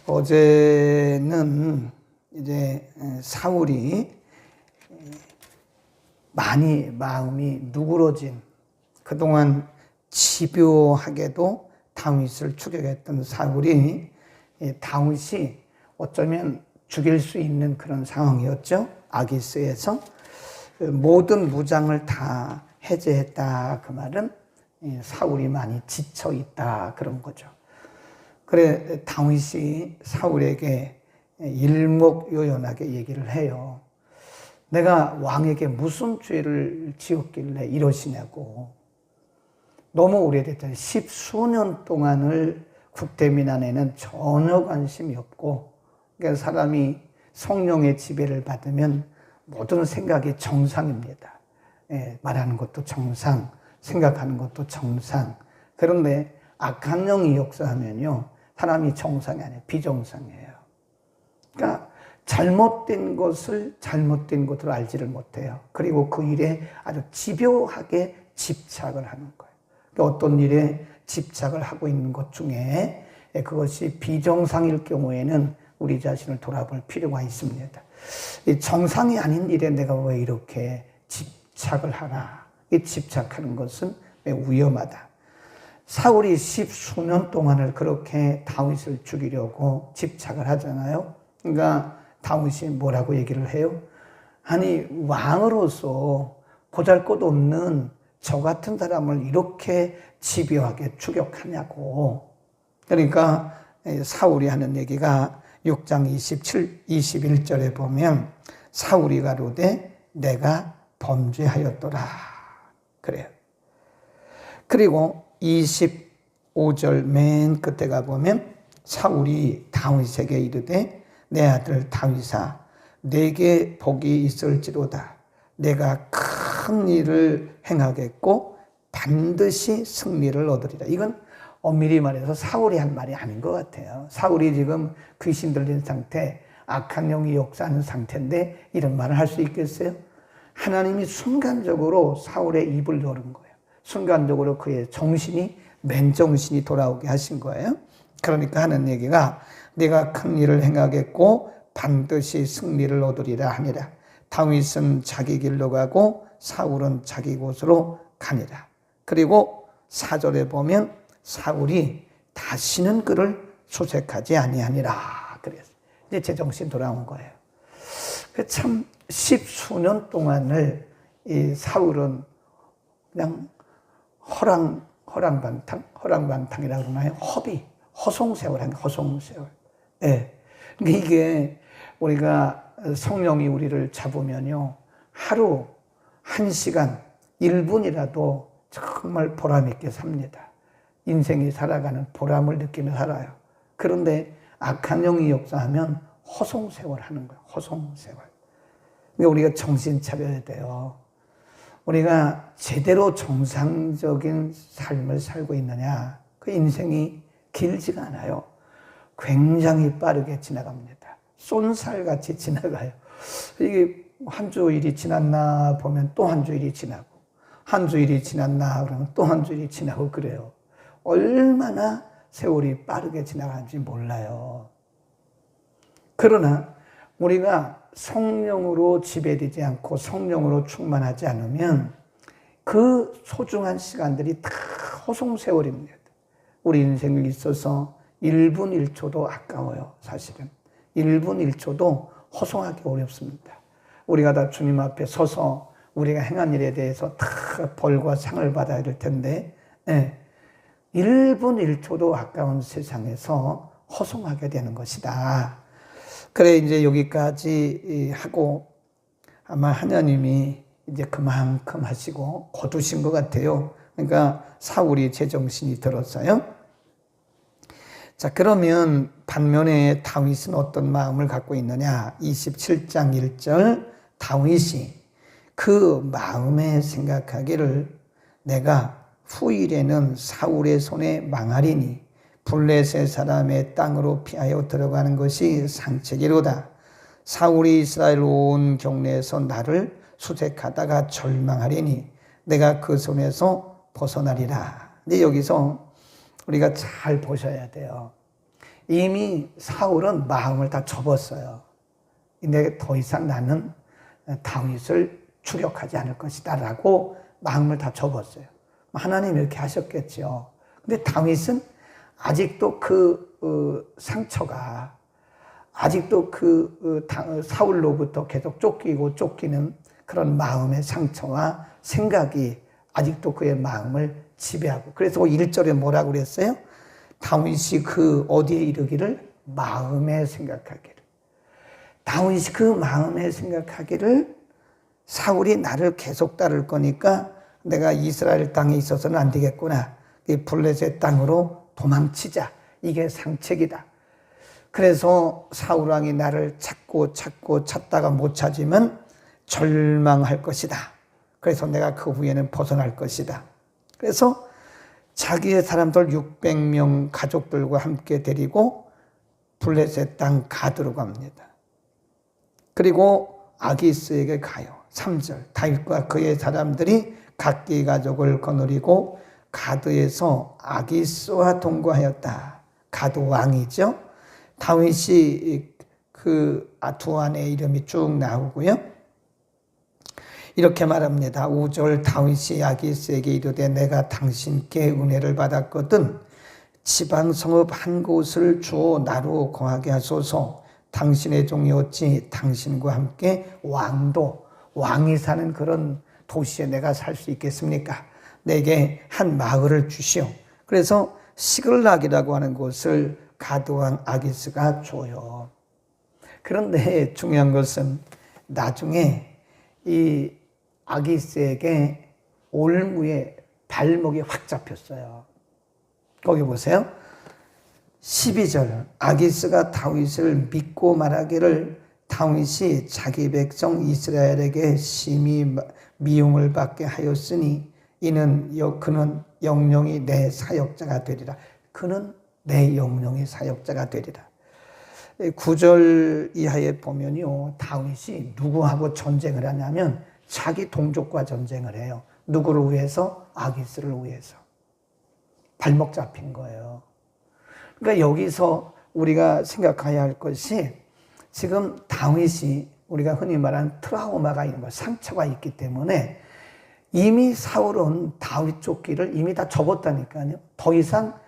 어제는 이제 사울이 많이 마음이 누그러진, 그동안 집요하게도 다윗을 추격했던 사울이 다윗이 어쩌면 죽일 수 있는 그런 상황이었죠. 아기스에서 모든 무장을 다 해제했다. 그 말은 사울이 많이 지쳐 있다 그런 거죠. 그래 다윗이 사울에게 일목요연하게 얘기를 해요. 내가 왕에게 무슨 죄를 지었길래 이러시냐고. 너무 오래됐잖아요. 10수년 동안을 국대민 안에는 전혀 관심이 없고, 그러니까 사람이 성령의 지배를 받으면 모든 생각이 정상입니다. 말하는 것도 정상, 생각하는 것도 정상. 그런데 악한 영이 역사하면요, 사람이 정상이 아니에요. 비정상이에요. 그러니까 잘못된 것을 잘못된 것으로 알지를 못해요. 그리고 그 일에 아주 집요하게 집착을 하는 거예요. 그러니까 어떤 일에 집착을 하고 있는 것 중에 그것이 비정상일 경우에는 우리 자신을 돌아볼 필요가 있습니다. 이 정상이 아닌 일에 내가 왜 이렇게 집착을 하나? 이 집착하는 것은 매우 위험하다. 사울이 10수년 동안을 그렇게 다윗을 죽이려고 집착을 하잖아요. 그러니까 다윗이 뭐라고 얘기를 해요? 아니, 왕으로서 보잘것없는 저 같은 사람을 이렇게 집요하게 추격하냐고. 그러니까 사울이 하는 얘기가 6장 21절에 보면 사울이 가로되 내가 범죄하였더라 그래요. 그리고 25절 맨 끝에 가보면 사울이 다윗에게 이르되 내 아들 다윗아 내게 복이 있을지로다. 내가 큰 일을 행하겠고 반드시 승리를 얻으리라. 이건 엄밀히 말해서 사울이 한 말이 아닌 것 같아요. 사울이 지금 귀신 들린 상태, 악한 영이 역사하는 상태인데 이런 말을 할 수 있겠어요? 하나님이 순간적으로 사울의 입을 열은 거예요. 순간적으로 그의 정신이, 맨정신이 돌아오게 하신 거예요. 그러니까 하는 얘기가 내가 큰 일을 행하겠고 반드시 승리를 얻으리라 하니라. 다윗은 자기 길로 가고 사울은 자기 곳으로 가니라. 그리고 4절에 보면 사울이 다시는 그를 수색하지 아니하니라. 그래서 이제 제정신 돌아온 거예요. 참 10수년 동안을 이 사울은 그냥 허랑방탕이라고 그러나요? 허송세월 한 허송세월. 예. 그러니까 이게 우리가 성령이 우리를 잡으면요, 하루 1시간 1분이라도 정말 보람있게 삽니다. 인생이 살아가는 보람을 느끼며 살아요. 그런데 악한 영이 역사하면 허송세월 하는 거예요. 허송세월. 그러니까 우리가 정신 차려야 돼요. 우리가 제대로 정상적인 삶을 살고 있느냐? 그 인생이 길지가 않아요. 굉장히 빠르게 지나갑니다. 쏜살같이 지나가요. 이게 한 주일이 지났나 보면 또 한 주일이 지나고, 한 주일이 지났나 그러면 또 한 주일이 지나고 그래요. 얼마나 세월이 빠르게 지나가는지 몰라요. 그러나 우리가 성령으로 지배되지 않고 성령으로 충만하지 않으면 그 소중한 시간들이 다 허송세월입니다. 우리 인생에 있어서 1분 1초도 아까워요. 사실은 1분 1초도 허송하기 어렵습니다. 우리가 다 주님 앞에 서서 우리가 행한 일에 대해서 다 벌과 상을 받아야 될 텐데 1분 1초도 아까운 세상에서 허송하게 되는 것이다. 그래 이제 여기까지 하고 아마 하나님이 이제 그만큼 하시고 거두신 것 같아요. 그러니까 사울이 제정신이 들었어요. 자, 그러면 반면에 다윗은 어떤 마음을 갖고 있느냐? 27장 1절 다윗이 그 마음에 생각하기를 내가 후일에는 사울의 손에 망하리니 블레셋 사람의 땅으로 피하여 들어가는 것이 상책이로다. 사울이 이스라엘 온 경내에서 나를 수색하다가 절망하리니 내가 그 손에서 벗어나리라. 근데 여기서 우리가 잘 보셔야 돼요. 이미 사울은 마음을 다 접었어요. 근데 더 이상 나는 다윗을 추격하지 않을 것이다 라고 마음을 다 접었어요. 하나님이 이렇게 하셨겠죠. 근데 다윗은 아직도 그 상처가, 아직도 사울로부터 계속 쫓기는 그런 마음의 상처와 생각이 아직도 그의 마음을 지배하고, 그래서 1절에 뭐라고 그랬어요? 다윗이 어디에 이르기를? 마음에 생각하기를. 다윗이 그 마음에 생각하기를, 사울이 나를 계속 따를 거니까 내가 이스라엘 땅에 있어서는 안 되겠구나. 이 블레셋 땅으로 도망치자. 이게 상책이다. 그래서 사울 왕이 나를 찾다가 못 찾으면 절망할 것이다. 그래서 내가 그 후에는 벗어날 것이다. 그래서 자기의 사람들 600명 가족들과 함께 데리고 블레셋 땅 가드로 갑니다. 그리고 아기스에게 가요. 3절, 다윗과 그의 사람들이 각기 가족을 거느리고 가드에서 아기스와 동거하였다. 가드 왕이죠. 다윗이 두 아내의 이름이 쭉 나오고요. 이렇게 말합니다. 5절, 다윗이 아기스에게 이르되 내가 당신께 은혜를 받았거든 지방 성읍 한 곳을 주어 나로 거하게 하소서. 당신의 종이 어찌 당신과 함께 왕이 사는 그런 도시에 내가 살 수 있겠습니까? 내게 한 마을을 주시오. 그래서 시글락이라고 하는 곳을 가드왕 아기스가 줘요. 그런데 중요한 것은 나중에 이 아기스에게 올무에 발목이 확 잡혔어요. 거기 보세요. 12절, 아기스가 다윗을 믿고 말하기를 다윗이 자기 백성 이스라엘에게 심히 미움을 받게 하였으니 그는 영영이 내 사역자가 되리라. 그는 내 영영이 사역자가 되리라. 9절 이하에 보면요, 다윗이 누구하고 전쟁을 하냐면 자기 동족과 전쟁을 해요. 누구를 위해서? 아기스를 위해서. 발목 잡힌 거예요. 그러니까 여기서 우리가 생각해야 할 것이, 지금 다윗이 우리가 흔히 말하는 트라우마가 있는 거예요. 상처가 있기 때문에 이미 사울은 다윗 쫓기를 이미 다 접었다니까요. 더 이상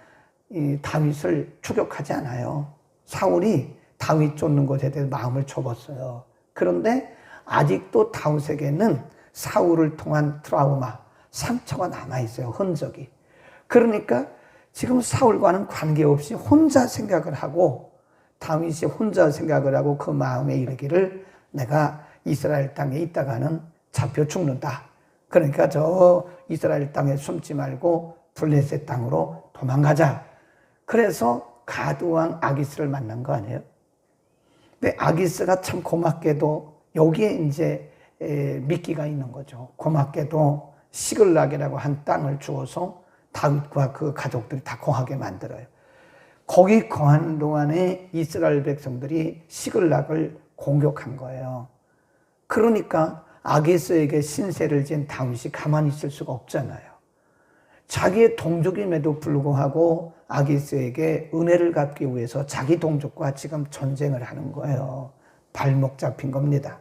이 다윗을 추격하지 않아요. 사울이 다윗 쫓는 것에 대해서 마음을 접었어요. 그런데 아직도 다윗에게는 사울을 통한 트라우마, 상처가 남아있어요. 흔적이. 그러니까 지금 사울과는 관계없이 혼자 생각을 하고, 다윗이 혼자 생각을 하고 그 마음에 이르기를 내가 이스라엘 땅에 있다가는 잡혀 죽는다. 그러니까 저 이스라엘 땅에 숨지 말고 블레셋 땅으로 도망가자. 그래서 가드왕 아기스를 만난 거 아니에요? 근데 아기스가 참 고맙게도 여기에 이제 미끼가 있는 거죠. 고맙게도 시글락이라고 한 땅을 주어서 다윗과 그 가족들이 다 거하게 만들어요. 거기 거하는 동안에 이스라엘 백성들이 시글락을 공격한 거예요. 그러니까 아기스에게 신세를 진 다윗이 가만히 있을 수가 없잖아요. 자기의 동족임에도 불구하고 아기스에게 은혜를 갚기 위해서 자기 동족과 지금 전쟁을 하는 거예요. 발목 잡힌 겁니다.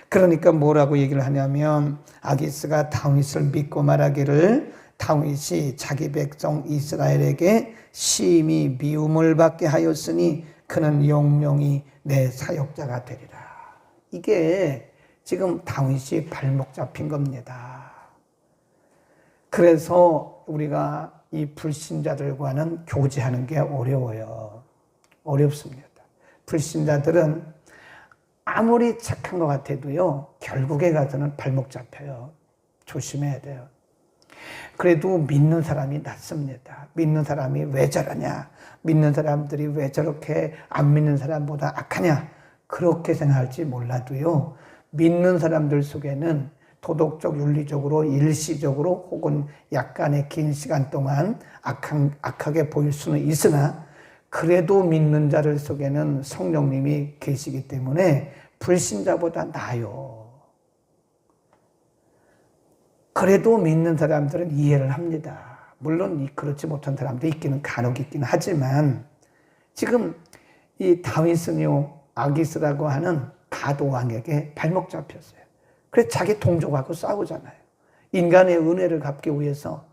그러니까 뭐라고 얘기를 하냐면, 아기스가 다윗을 믿고 말하기를 다윗이 자기 백성 이스라엘에게 심히 미움을 받게 하였으니 그는 영영이 내 사역자가 되리라. 이게 지금 다윗이 발목 잡힌 겁니다. 그래서 우리가 이 불신자들과는 교제하는 게 어려워요. 어렵습니다. 불신자들은 아무리 착한 것 같아도요, 결국에 가서는 발목 잡혀요. 조심해야 돼요. 그래도 믿는 사람이 낫습니다. 믿는 사람이 왜 저러냐? 믿는 사람들이 왜 저렇게 안 믿는 사람보다 악하냐? 그렇게 생각할지 몰라도요, 믿는 사람들 속에는 도덕적, 윤리적으로, 일시적으로 혹은 약간의 긴 시간 동안 악하게 보일 수는 있으나, 그래도 믿는 자들 속에는 성령님이 계시기 때문에 불신자보다 나아요. 그래도 믿는 사람들은 이해를 합니다. 물론 그렇지 못한 사람도 있기는 간혹 있긴 하지만, 지금 이 다윗은요, 아기스라고 하는 가도 왕에게 발목 잡혔어요. 그래서 자기 동족하고 싸우잖아요. 인간의 은혜를 갚기 위해서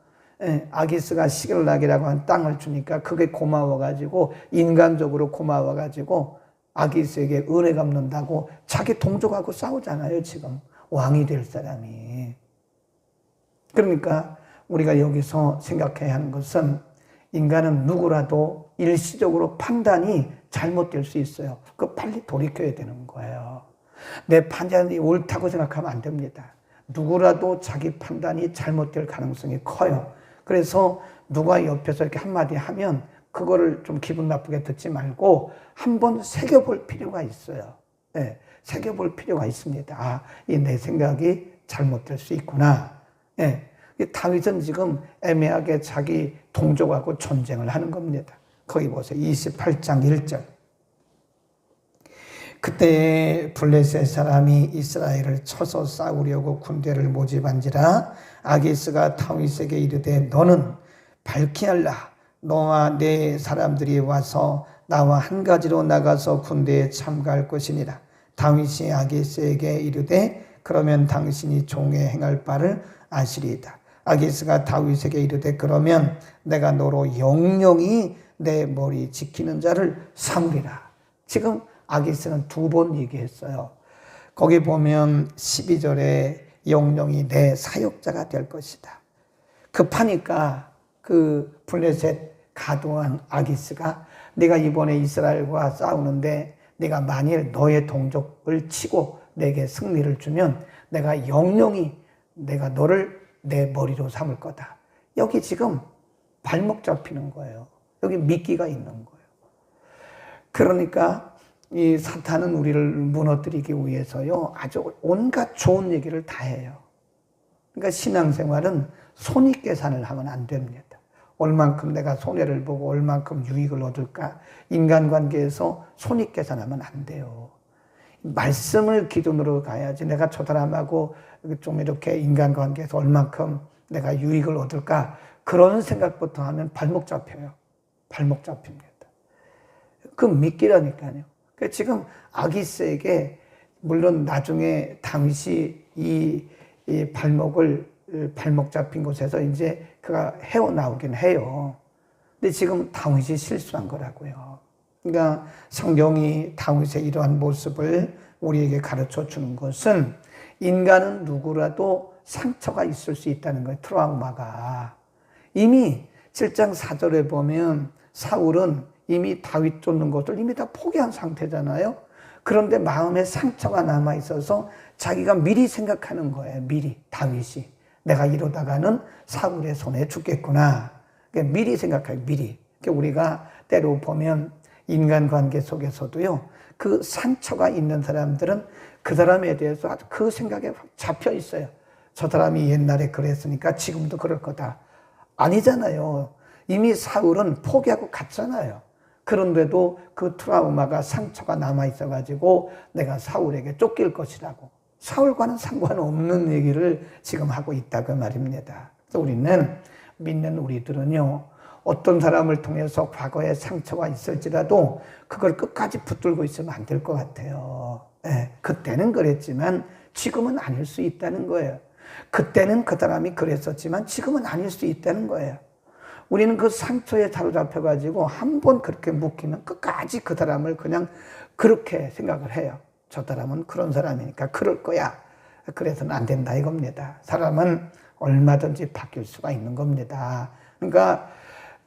아기스가 시글락이라고 하는 땅을 주니까 그게 고마워가지고, 인간적으로 고마워가지고 아기스에게 은혜 갚는다고 자기 동족하고 싸우잖아요. 지금 왕이 될 사람이. 그러니까 우리가 여기서 생각해야 하는 것은, 인간은 누구라도 일시적으로 판단이 잘못될 수 있어요. 그거 빨리 돌이켜야 되는 거예요. 내 판단이 옳다고 생각하면 안 됩니다. 누구라도 자기 판단이 잘못될 가능성이 커요. 그래서 누가 옆에서 이렇게 한마디 하면 그거를 좀 기분 나쁘게 듣지 말고 한번 새겨볼 필요가 있어요. 네, 새겨볼 필요가 있습니다. 아, 이 내 생각이 잘못될 수 있구나. 네, 다윗은 지금 애매하게 자기 동족하고 전쟁을 하는 겁니다. 거기 보세요. 28장 1절. 그때 블레셋 사람이 이스라엘을 쳐서 싸우려고 군대를 모집한지라 아기스가 다윗에게 이르되 너는 밝히 알라. 너와 내 사람들이 와서 나와 한 가지로 나가서 군대에 참가할 것이니라. 다윗이 아기스에게 이르되 그러면 당신이 종에 행할 바를 아시리이다. 아기스가 다윗에게 이르되 그러면 내가 너로 영영이 내 머리 지키는 자를 삼으리라. 지금 아기스는 2번 얘기했어요. 거기 보면 12절에 영영이 내 사역자가 될 것이다. 급하니까 그 블레셋 가도한 아기스가 네가 이번에 이스라엘과 싸우는데 네가 만일 너의 동족을 치고 내게 승리를 주면 내가 영영이 내가 너를 내 머리로 삼을 거다. 여기 지금 발목 잡히는 거예요. 여기 미끼가 있는 거예요. 그러니까 이 사탄은 우리를 무너뜨리기 위해서요, 아주 온갖 좋은 얘기를 다 해요. 그러니까 신앙생활은 손익계산을 하면 안 됩니다. 얼만큼 내가 손해를 보고 얼만큼 유익을 얻을까? 인간관계에서 손익계산하면 안 돼요. 말씀을 기준으로 가야지. 내가 저 사람하고 좀 이렇게 인간관계에서 얼만큼 내가 유익을 얻을까? 그런 생각부터 하면 발목 잡혀요. 발목 잡힙니다. 그 미끼라니까요. 지금 아기스에게 물론 나중에 다윗이 이 발목 잡힌 곳에서 이제 그가 헤어나오긴 해요. 근데 지금 다윗이 실수한 거라고요. 그러니까 성경이 다윗의 이러한 모습을 우리에게 가르쳐 주는 것은 인간은 누구라도 상처가 있을 수 있다는 거예요. 트라우마가. 이미 7장 4절에 보면 사울은 이미 다윗 쫓는 것을 이미 다 포기한 상태잖아요. 그런데 마음에 상처가 남아있어서 자기가 미리 생각하는 거예요. 미리. 다윗이. 내가 이러다가는 사울의 손에 죽겠구나. 미리 생각해요. 미리. 우리가 때로 보면 인간관계 속에서도요, 그 상처가 있는 사람들은 그 사람에 대해서 아주 그 생각에 잡혀 있어요. 저 사람이 옛날에 그랬으니까 지금도 그럴 거다. 아니잖아요. 이미 사울은 포기하고 갔잖아요. 그런데도 그 트라우마가 상처가 남아있어가지고 내가 사울에게 쫓길 것이라고. 사울과는 상관없는 얘기를 지금 하고 있다고 말입니다. 그래서 우리는, 믿는 우리들은요, 어떤 사람을 통해서 과거에 상처가 있을지라도 그걸 끝까지 붙들고 있으면 안 될 것 같아요. 네, 그때는 그랬지만 지금은 아닐 수 있다는 거예요. 그때는 그 사람이 그랬었지만 지금은 아닐 수 있다는 거예요. 우리는 그 상처에 사로잡혀가지고 한 번 그렇게 묶이면 끝까지 그 사람을 그냥 그렇게 생각을 해요. 저 사람은 그런 사람이니까 그럴 거야. 그래서는 안 된다 이겁니다. 사람은 얼마든지 바뀔 수가 있는 겁니다. 그러니까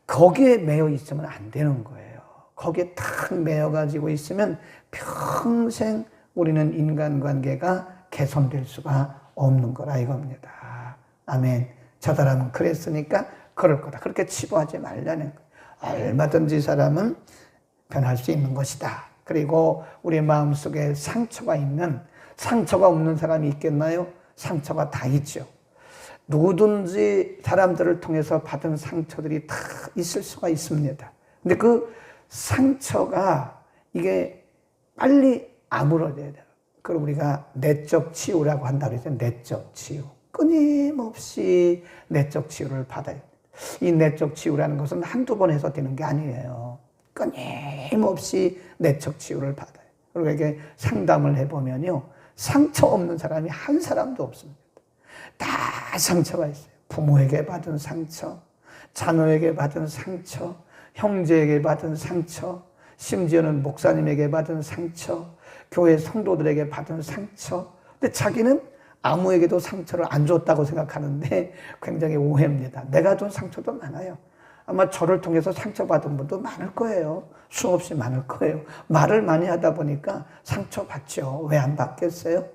거기에 매여 있으면 안 되는 거예요. 거기에 탁 매여가지고 있으면 평생 우리는 인간관계가 개선될 수가 없는 거라 이겁니다. 아멘. 저 사람은 그랬으니까 그럴 거다. 그렇게 치부하지 말라는 거예요. 얼마든지 사람은 변할 수 있는 것이다. 그리고 우리 마음속에 상처가 없는 사람이 있겠나요? 상처가 다 있죠. 누구든지 사람들을 통해서 받은 상처들이 다 있을 수가 있습니다. 근데 그 상처가 이게 빨리 아물어져야 돼요. 그걸 우리가 내적 치유라고 한다고 해서 내적 치유. 끊임없이 내적 치유를 받아야 돼요. 이 내적 치유라는 것은 한두 번 해서 되는 게 아니에요. 끊임없이 내적 치유를 받아요. 그리고 이게 상담을 해보면요, 상처 없는 사람이 한 사람도 없습니다. 다 상처가 있어요. 부모에게 받은 상처, 자녀에게 받은 상처, 형제에게 받은 상처, 심지어는 목사님에게 받은 상처, 교회 성도들에게 받은 상처. 근데 자기는 아무에게도 상처를 안 줬다고 생각하는데 굉장히 오해입니다. 내가 준 상처도 많아요. 아마 저를 통해서 상처받은 분도 많을 거예요. 수없이 많을 거예요. 말을 많이 하다 보니까 상처받죠. 왜 안 받겠어요?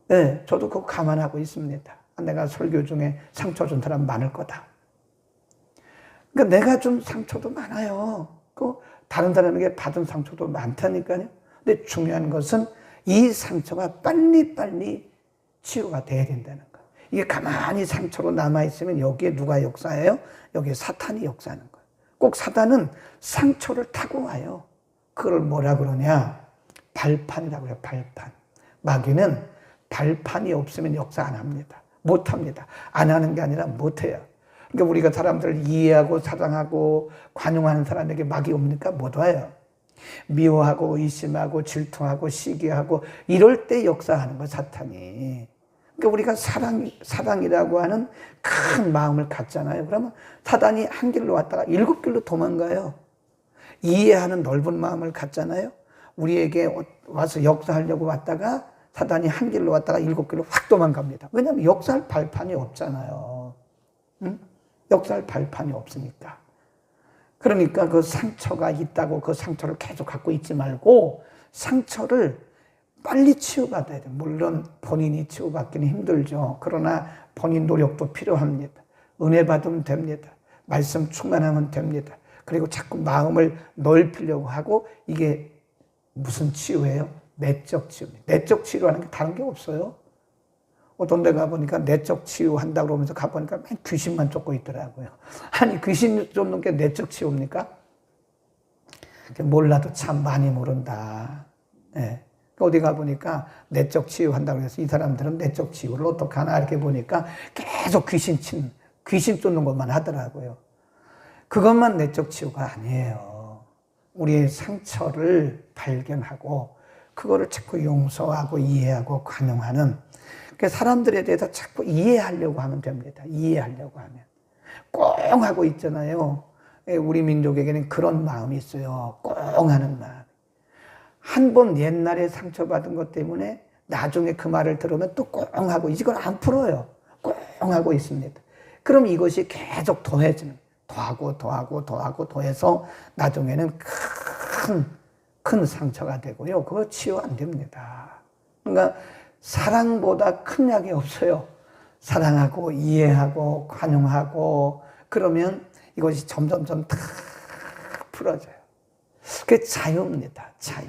네, 저도 그거 감안하고 있습니다. 내가 설교 중에 상처 준 사람 많을 거다. 그러니까 내가 준 상처도 많아요. 그 다른 사람에게 받은 상처도 많다니까요. 근데 중요한 것은 이 상처가 빨리빨리 치유가 돼야 된다는 거예요. 이게 가만히 상처로 남아있으면 여기에 누가 역사해요? 여기에 사탄이 역사하는 거예요. 꼭 사탄은 상처를 타고 와요. 그걸 뭐라 그러냐? 발판이라고 해요. 발판. 마귀는 발판이 없으면 역사 안 합니다. 못 합니다. 안 하는 게 아니라 못 해요. 그러니까 우리가 사람들을 이해하고 사랑하고 관용하는 사람에게 마귀 옵니까? 못 와요. 미워하고 의심하고 질투하고 시기하고 이럴 때 역사하는 거 사탄이. 그러니까 우리가 사랑이라고 하는 큰 마음을 갖잖아요. 그러면 사탄이 한 길로 왔다가 7길로 도망가요. 이해하는 넓은 마음을 갖잖아요. 우리에게 와서 역사하려고 왔다가 사탄이 한 길로 왔다가 7길로 확 도망갑니다. 왜냐하면 역사할 발판이 없잖아요. 응? 역사할 발판이 없으니까. 그러니까 그 상처가 있다고 그 상처를 계속 갖고 있지 말고 상처를 빨리 치유받아야 돼요. 물론 본인이 치유받기는 힘들죠. 그러나 본인 노력도 필요합니다. 은혜 받으면 됩니다. 말씀 충만하면 됩니다. 그리고 자꾸 마음을 넓히려고 하고 이게 무슨 치유예요? 내적 치유입니다. 내적 치유라는 게 다른 게 없어요. 어떤 데 가보니까 내적 치유한다고 그러면서 가보니까 맨 귀신만 쫓고 있더라고요. 아니 귀신 쫓는 게 내적 치유입니까? 몰라도 참 많이 모른다. 네. 어디 가보니까 내적 치유한다고 해서 이 사람들은 내적 치유를 어떻게 하나 이렇게 보니까 계속 귀신 쫓는 것만 하더라고요. 그것만 내적 치유가 아니에요. 우리의 상처를 발견하고 그거를 자꾸 용서하고 이해하고 관용하는 사람들에 대해서 자꾸 이해하려고 하면 됩니다. 이해하려고 하면. 꽁 하고 있잖아요. 우리 민족에게는 그런 마음이 있어요. 꽁 하는 마음. 한 번 옛날에 상처받은 것 때문에 나중에 그 말을 들으면 또 꽁 하고 이걸 안 풀어요. 꽁 하고 있습니다. 그럼 이것이 계속 더해지는, 더해서 나중에는 큰 상처가 되고요. 그거 치유 안 됩니다. 그러니까 사랑보다 큰 약이 없어요. 사랑하고 이해하고 관용하고 그러면 이것이 점점점 다 풀어져요. 그게 자유입니다. 자유.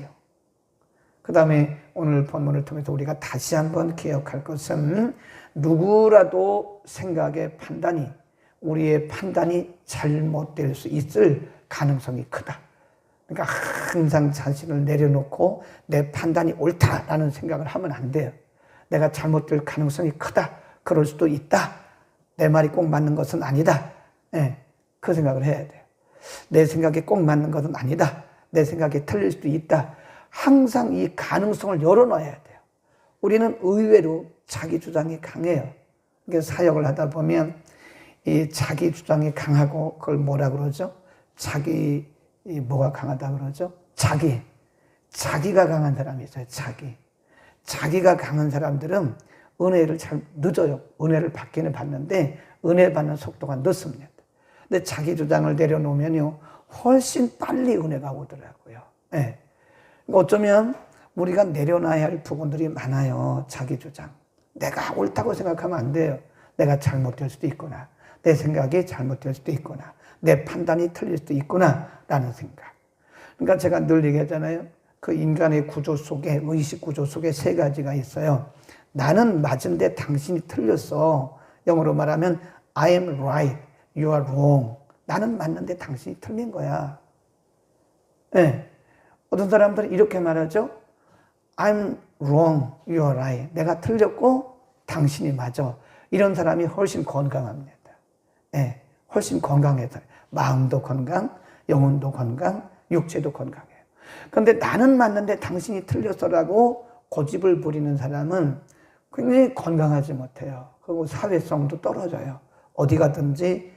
그 다음에 오늘 본문을 통해서 우리가 다시 한번 기억할 것은 누구라도 생각의 판단이 우리의 판단이 잘못될 수 있을 가능성이 크다. 그러니까 항상 자신을 내려놓고 내 판단이 옳다라는 생각을 하면 안 돼요. 내가 잘못될 가능성이 크다. 그럴 수도 있다. 내 말이 꼭 맞는 것은 아니다. 네, 그 생각을 해야 돼요. 내 생각이 꼭 맞는 것은 아니다. 내 생각이 틀릴 수도 있다. 항상 이 가능성을 열어놔야 돼요. 우리는 의외로 자기 주장이 강해요. 그러니까 사역을 하다 보면 이 자기 주장이 강하고 그걸 뭐라 그러죠? 뭐가 강하다 그러죠? 자기가 강한 사람이 있어요. 자기가 강한 사람들은 은혜를 잘 늦어요. 은혜를 받기는 받는데 은혜 받는 속도가 늦습니다. 근데 자기 주장을 내려놓으면요 훨씬 빨리 은혜가 오더라고요. 네. 어쩌면 우리가 내려놔야 할 부분들이 많아요. 자기 주장. 내가 옳다고 생각하면 안 돼요. 내가 잘못될 수도 있구나. 내 생각이 잘못될 수도 있구나. 내 판단이 틀릴 수도 있구나 라는 생각. 그러니까 제가 늘 얘기하잖아요. 그 인간의 구조 속에, 의식 구조 속에 3가지가 있어요. 나는 맞은데 당신이 틀렸어. 영어로 말하면 I am right, you are wrong. 나는 맞는데 당신이 틀린 거야. 네. 어떤 사람들은 이렇게 말하죠. I'm wrong, you are right. 내가 틀렸고 당신이 맞아. 이런 사람이 훨씬 건강합니다. 네. 훨씬 건강해서 마음도 건강, 영혼도 건강, 육체도 건강해요. 그런데 나는 맞는데 당신이 틀렸어라고 고집을 부리는 사람은 굉장히 건강하지 못해요. 그리고 사회성도 떨어져요. 어디 가든지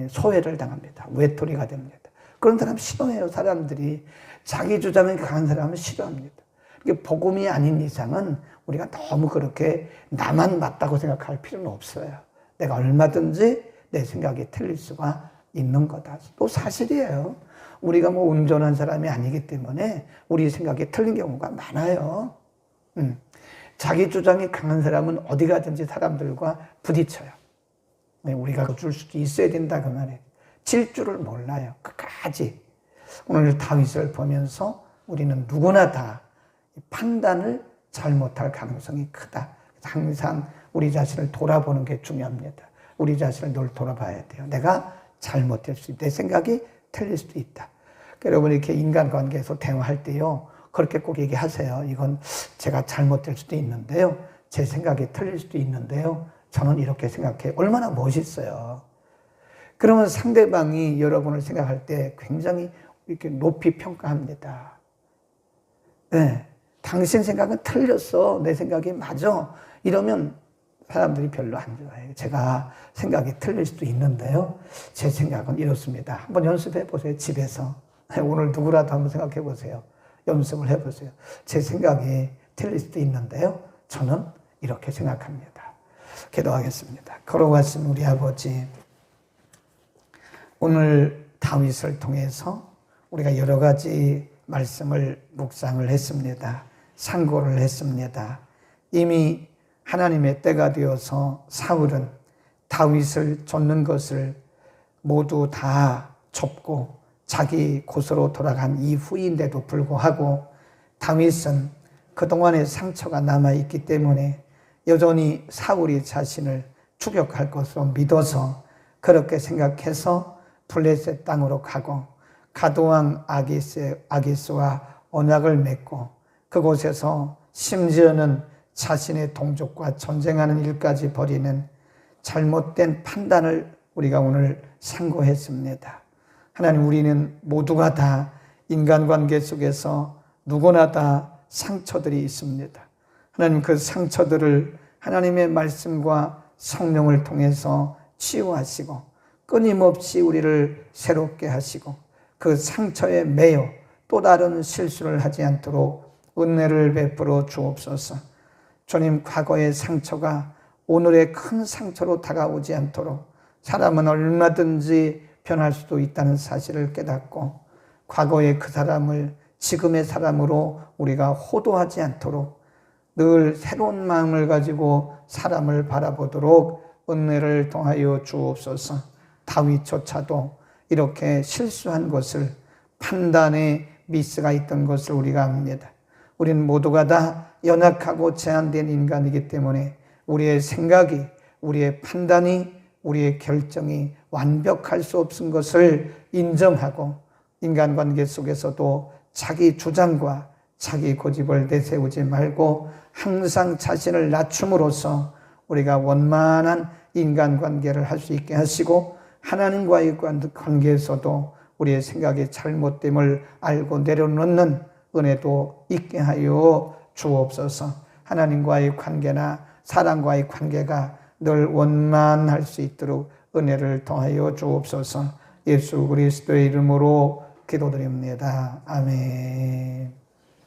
소외를 당합니다. 외톨이가 됩니다. 그런 사람 싫어해요. 사람들이 자기 주장이 강한 사람은 싫어합니다. 이게 복음이 아닌 이상은 우리가 너무 그렇게 나만 맞다고 생각할 필요는 없어요. 내가 얼마든지 내 생각이 틀릴 수가 있는 거다. 또 사실이에요. 우리가 뭐 온전한 사람이 아니기 때문에 우리 생각이 틀린 경우가 많아요. 자기 주장이 강한 사람은 어디 가든지 사람들과 부딪혀요. 우리가 줄 수도 있어야 된다 그 말이에요. 질 줄을 몰라요. 끝까지. 오늘 다윗을 보면서 우리는 누구나 다 판단을 잘못할 가능성이 크다. 항상 우리 자신을 돌아보는 게 중요합니다. 우리 자신을 늘 돌아봐야 돼요. 내가 잘못될 수 있다. 내 생각이 틀릴 수도 있다. 여러분 이렇게 인간관계에서 대화할 때요. 그렇게 꼭 얘기하세요. 이건 제가 잘못될 수도 있는데요. 제 생각이 틀릴 수도 있는데요. 저는 이렇게 생각해요. 얼마나 멋있어요. 그러면 상대방이 여러분을 생각할 때 굉장히 이렇게 높이 평가합니다. 네. 당신 생각은 틀렸어. 내 생각이 맞아. 이러면 사람들이 별로 안 좋아해요. 제가 생각이 틀릴 수도 있는데요. 제 생각은 이렇습니다. 한번 연습해 보세요. 집에서. 오늘 누구라도 한번 생각해 보세요. 연습을 해 보세요. 제 생각이 틀릴 수도 있는데요. 저는 이렇게 생각합니다. 기도하겠습니다. 걸어가신 우리 아버지, 오늘 다윗을 통해서 우리가 여러 가지 말씀을 묵상을 했습니다. 상고를 했습니다. 이미 하나님의 때가 되어서 사울은 다윗을 쫓는 것을 모두 다 접고 자기 곳으로 돌아간 이후인데도 불구하고 다윗은 그동안의 상처가 남아있기 때문에 여전히 사울이 자신을 추격할 것으로 믿어서 그렇게 생각해서 블레셋 땅으로 가고 가드왕 아기스와 언약을 맺고 그곳에서 심지어는 자신의 동족과 전쟁하는 일까지 벌이는 잘못된 판단을 우리가 오늘 상고했습니다. 하나님, 우리는 모두가 다 인간관계 속에서 누구나 다 상처들이 있습니다. 하나님, 그 상처들을 하나님의 말씀과 성령을 통해서 치유하시고 끊임없이 우리를 새롭게 하시고 그 상처에 매여 또 다른 실수를 하지 않도록 은혜를 베풀어 주옵소서. 주님, 과거의 상처가 오늘의 큰 상처로 다가오지 않도록 사람은 얼마든지 변할 수도 있다는 사실을 깨닫고 과거의 그 사람을 지금의 사람으로 우리가 호도하지 않도록 늘 새로운 마음을 가지고 사람을 바라보도록 은혜를 통하여 주옵소서. 다윗조차도 이렇게 실수한 것을 판단에 미스가 있던 것을 우리가 압니다. 우리는 모두가 다 연약하고 제한된 인간이기 때문에 우리의 생각이, 우리의 판단이, 우리의 결정이 완벽할 수 없은 것을 인정하고 인간관계 속에서도 자기 주장과 자기 고집을 내세우지 말고 항상 자신을 낮춤으로써 우리가 원만한 인간관계를 할 수 있게 하시고 하나님과의 관계에서도 우리의 생각의 잘못됨을 알고 내려놓는 은혜도 있게 하여 주옵소서. 하나님과의 관계나 사람과의 관계가 늘 원만할 수 있도록 은혜를 더하여 주옵소서. 예수 그리스도의 이름으로 기도드립니다. 아멘.